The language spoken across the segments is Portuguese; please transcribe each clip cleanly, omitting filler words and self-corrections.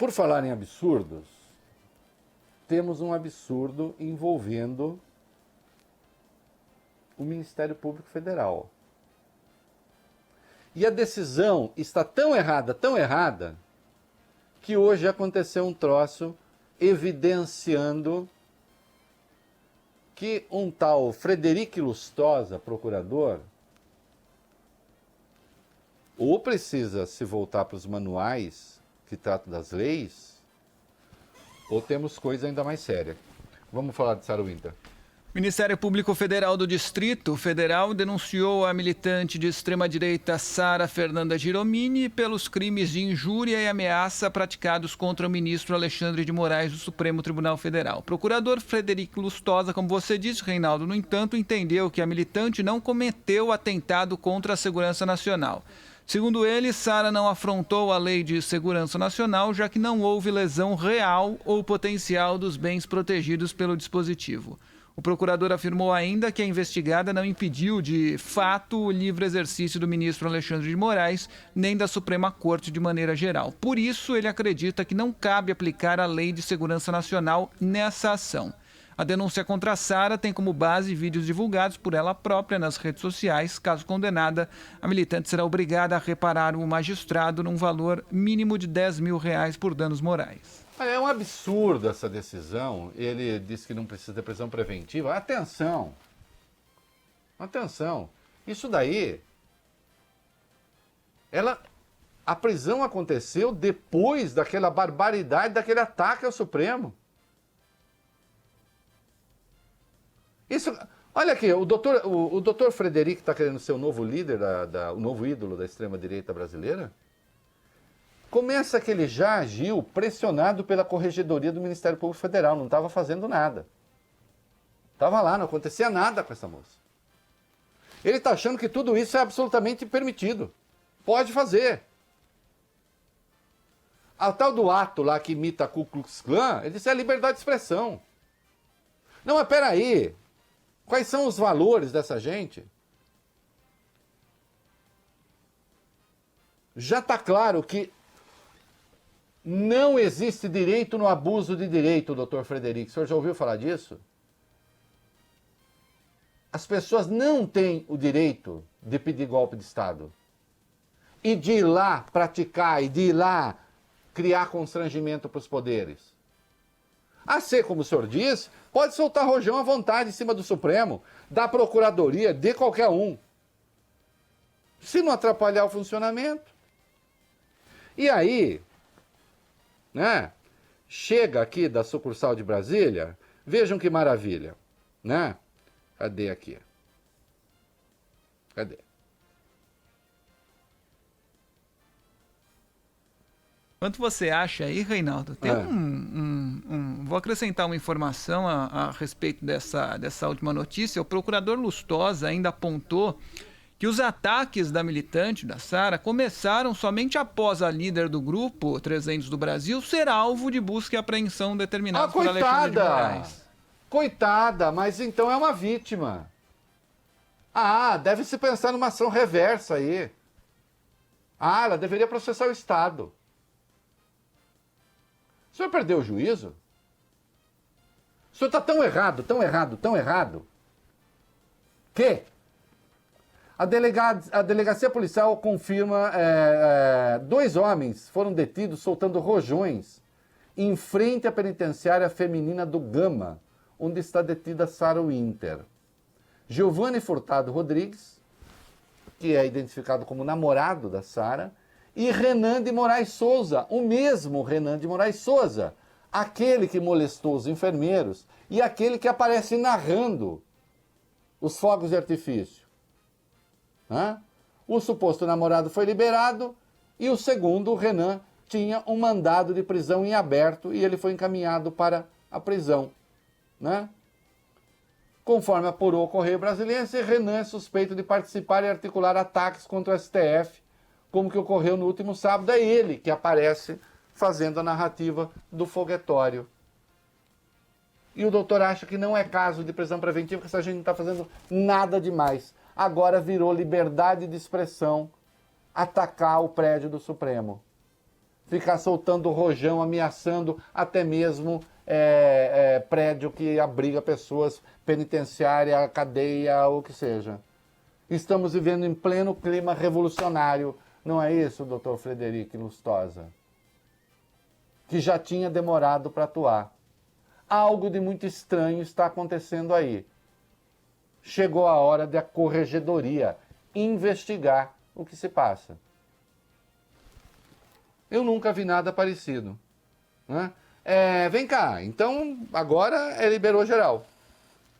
por falar em absurdos, temos um absurdo envolvendo o Ministério Público Federal. E a decisão está tão errada, que hoje aconteceu um troço evidenciando que um tal Frederico Lustosa, procurador, ou precisa se voltar para os manuais que tratam das leis, ou temos coisa ainda mais séria. Vamos falar de Sarah Winter. Ministério Público Federal do Distrito Federal denunciou a militante de extrema-direita Sara Fernanda Giromini pelos crimes de injúria e ameaça praticados contra o ministro Alexandre de Moraes do Supremo Tribunal Federal. O procurador Frederico Lustosa, como você disse, Reinaldo, no entanto, entendeu que a militante não cometeu atentado contra a segurança nacional. Segundo ele, Sara não afrontou a Lei de Segurança Nacional, já que não houve lesão real ou potencial dos bens protegidos pelo dispositivo. O procurador afirmou ainda que a investigada não impediu, de fato, o livre exercício do ministro Alexandre de Moraes, nem da Suprema Corte de maneira geral. Por isso, ele acredita que não cabe aplicar a Lei de Segurança Nacional nessa ação. A denúncia contra Sara tem como base vídeos divulgados por ela própria nas redes sociais. Caso condenada, a militante será obrigada a reparar o magistrado num valor mínimo de R$10 mil por danos morais. É um absurdo essa decisão. Ele disse que não precisa de prisão preventiva. Atenção! Atenção! Isso daí... A prisão aconteceu depois daquela barbaridade, daquele ataque ao Supremo. Isso... Olha aqui, o doutor Frederico está querendo ser o novo líder, o novo ídolo da extrema-direita brasileira. Começa que ele já agiu pressionado pela Corregedoria do Ministério Público Federal, não estava fazendo nada. Estava lá, não acontecia nada com essa moça. Ele está achando que tudo isso é absolutamente permitido. Pode fazer. A tal do ato lá que imita a Ku Klux Klan, ele disse, é liberdade de expressão. Não, mas peraí. Quais são os valores dessa gente? Já está claro que não existe direito no abuso de direito, doutor Frederico. O senhor já ouviu falar disso? As pessoas não têm o direito de pedir golpe de Estado. E de ir lá praticar, e de ir lá criar constrangimento para os poderes. A ser, como o senhor diz, pode soltar rojão à vontade em cima do Supremo, da Procuradoria, de qualquer um. Se não atrapalhar o funcionamento. E aí... né? Chega aqui da sucursal de Brasília, vejam que maravilha, né? Cadê aqui? Cadê? Quanto você acha aí, Reinaldo? Tem vou acrescentar uma informação a respeito dessa última notícia. O procurador Lustosa ainda apontou que os ataques da militante, da Sara, começaram somente após a líder do grupo 300 do Brasil ser alvo de busca e apreensão determinados por Alexandre de Moraes. Coitada, mas então é uma vítima. Deve-se pensar numa ação reversa aí. Ela deveria processar o Estado. O senhor perdeu o juízo? O senhor está tão errado, que... A delegacia policial confirma 2 homens foram detidos soltando rojões em frente à penitenciária feminina do Gama, onde está detida Sarah Winter. Giovanni Furtado Rodrigues, que é identificado como namorado da Sara, e Renan de Moraes Souza, o mesmo Renan de Moraes Souza, aquele que molestou os enfermeiros e aquele que aparece narrando os fogos de artifício. O suposto namorado foi liberado e o segundo, o Renan, tinha um mandado de prisão em aberto e ele foi encaminhado para a prisão. Conforme apurou o Correio Brasiliense, Renan é suspeito de participar e articular ataques contra o STF, como que ocorreu no último sábado. É ele que aparece fazendo a narrativa do foguetório. E o doutor acha que não é caso de prisão preventiva, que essa gente não está fazendo nada demais. Agora virou liberdade de expressão atacar o prédio do Supremo. ficar soltando rojão, ameaçando até mesmo prédio que abriga pessoas, penitenciária, cadeia, ou o que seja. Estamos vivendo em pleno clima revolucionário, não é isso, doutor Frederico Lustosa? Que já tinha demorado para atuar. Algo de muito estranho está acontecendo aí. Chegou a hora da corregedoria investigar o que se passa. Eu nunca vi nada parecido, né? Vem cá, então agora liberou geral.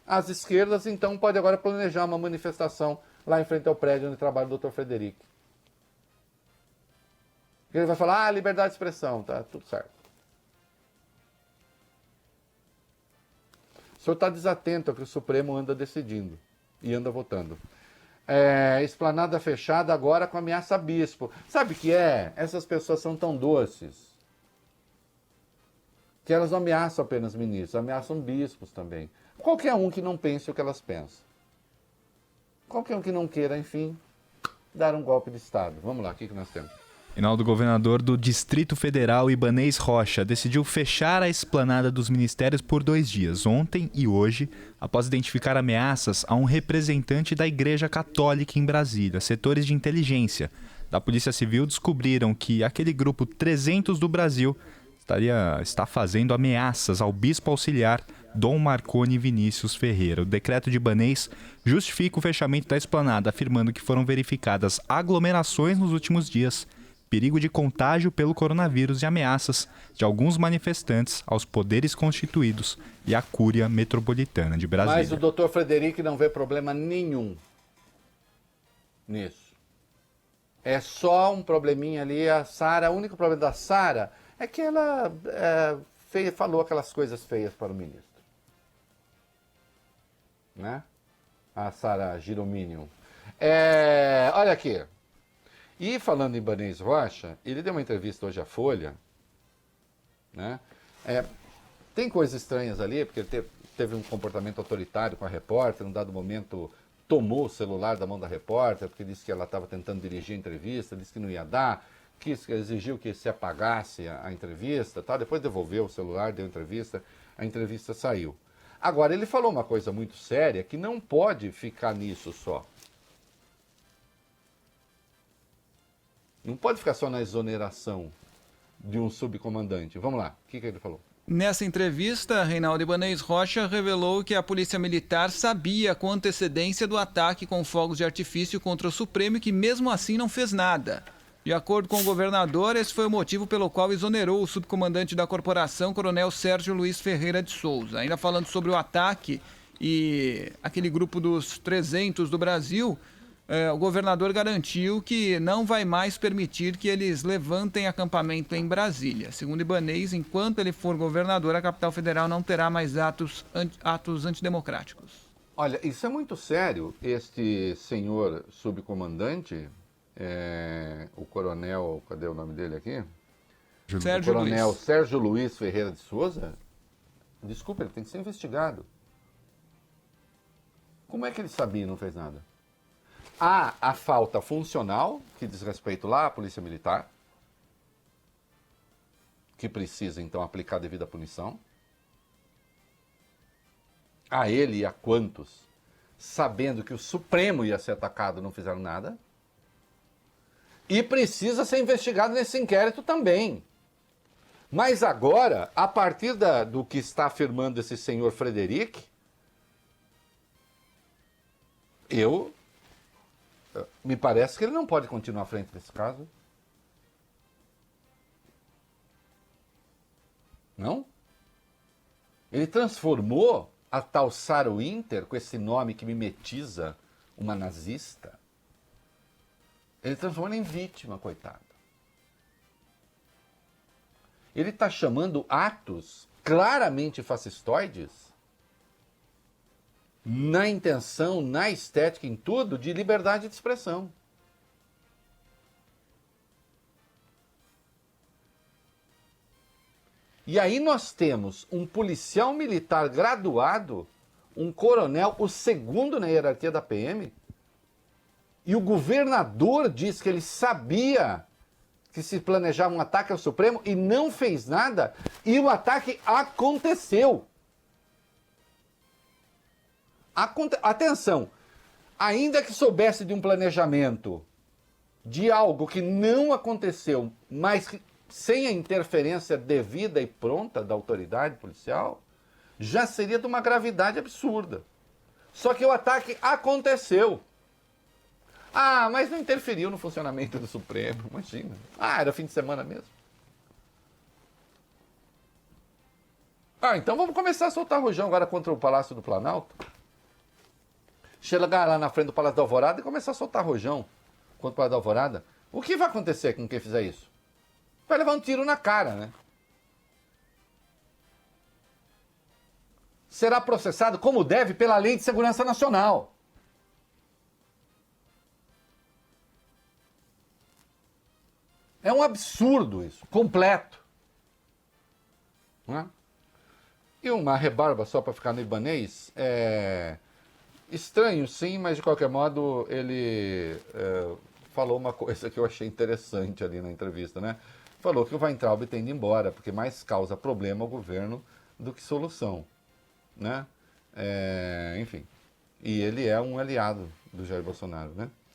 As esquerdas, então, podem agora planejar uma manifestação lá em frente ao prédio onde trabalha o Dr. Frederico. Ele vai falar, liberdade de expressão, tá tudo certo. O senhor está desatento ao que o Supremo anda decidindo e anda votando. Esplanada fechada agora com ameaça a bispo. Sabe o que é? Essas pessoas são tão doces que elas não ameaçam apenas ministros, ameaçam bispos também. Qualquer um que não pense o que elas pensam. Qualquer um que não queira, enfim, dar um golpe de Estado. Vamos lá, o que nós temos? Reinaldo, governador do Distrito Federal, Ibanez Rocha, decidiu fechar a esplanada dos ministérios por 2 dias, ontem e hoje, após identificar ameaças a um representante da Igreja Católica em Brasília. Setores de inteligência da Polícia Civil descobriram que aquele grupo 300 do Brasil está fazendo ameaças ao bispo auxiliar Dom Marconi Vinícius Ferreira. O decreto de Ibanez justifica o fechamento da esplanada, afirmando que foram verificadas aglomerações nos últimos dias, perigo de contágio pelo coronavírus e ameaças de alguns manifestantes aos poderes constituídos e à Cúria Metropolitana de Brasília. Mas o doutor Frederico não vê problema nenhum nisso. É só um probleminha ali, o único problema da Sara é que ela falou aquelas coisas feias para o ministro. Né? A Sara Girominion. Olha aqui. E falando em Ibanez Rocha, ele deu uma entrevista hoje à Folha, né? Tem coisas estranhas ali, porque ele teve um comportamento autoritário com a repórter, num dado momento tomou o celular da mão da repórter, porque disse que ela estava tentando dirigir a entrevista, disse que não ia dar, exigiu que se apagasse a entrevista, tá? Depois devolveu o celular, deu a entrevista saiu. Agora, ele falou uma coisa muito séria, que não pode ficar nisso só. Não pode ficar só na exoneração de um subcomandante. Vamos lá, o que ele falou? Nessa entrevista, Reinaldo Ibanez Rocha revelou que a Polícia Militar sabia com antecedência do ataque com fogos de artifício contra o Supremo e que mesmo assim não fez nada. De acordo com o governador, esse foi o motivo pelo qual exonerou o subcomandante da corporação, Coronel Sérgio Luiz Ferreira de Souza. Ainda falando sobre o ataque e aquele grupo dos 300 do Brasil, o governador garantiu que não vai mais permitir que eles levantem acampamento em Brasília. Segundo Ibanez, enquanto ele for governador, a capital federal não terá mais atos antidemocráticos. Olha, isso é muito sério. Este senhor subcomandante, o coronel, cadê o nome dele aqui? Sérgio Coronel Luiz. Sérgio Luiz Ferreira de Souza, desculpa, ele tem que ser investigado. Como é que ele sabia e não fez nada? Há a falta funcional, que diz respeito lá à Polícia Militar, que precisa, então, aplicar a devida punição. A ele e a quantos, sabendo que o Supremo ia ser atacado, não fizeram nada. E precisa ser investigado nesse inquérito também. Mas agora, a partir do que está afirmando esse senhor Frederico, me parece que ele não pode continuar à frente desse caso. Não? Ele transformou a tal Sarah Winter, com esse nome que mimetiza uma nazista, ele transformou ela em vítima, coitado. Ele está chamando atos claramente fascistoides, na intenção, na estética, em tudo, de liberdade de expressão. E aí nós temos um policial militar graduado, um coronel, o segundo na hierarquia da PM, e o governador diz que ele sabia que se planejava um ataque ao Supremo e não fez nada, e o ataque aconteceu. Atenção, ainda que soubesse de um planejamento de algo que não aconteceu, mas sem a interferência devida e pronta da autoridade policial, já seria de uma gravidade absurda. Só que o ataque aconteceu. Ah, mas não interferiu no funcionamento do Supremo, imagina. Ah, era fim de semana mesmo. Ah, então vamos começar a soltar rojão agora contra o Palácio do Planalto. Chegar lá na frente do Palácio da Alvorada e começar a soltar rojão contra o Palácio da Alvorada. O que vai acontecer com quem fizer isso? Vai levar um tiro na cara, né? Será processado como deve pela Lei de Segurança Nacional. É um absurdo isso, completo. Não é? E uma rebarba só para ficar no Ibanez, estranho sim, mas de qualquer modo ele falou uma coisa que eu achei interessante ali na entrevista, né? Falou que o Weintraub tem de ir embora, porque mais causa problema ao governo do que solução, né? Enfim, e ele é um aliado do Jair Bolsonaro, né?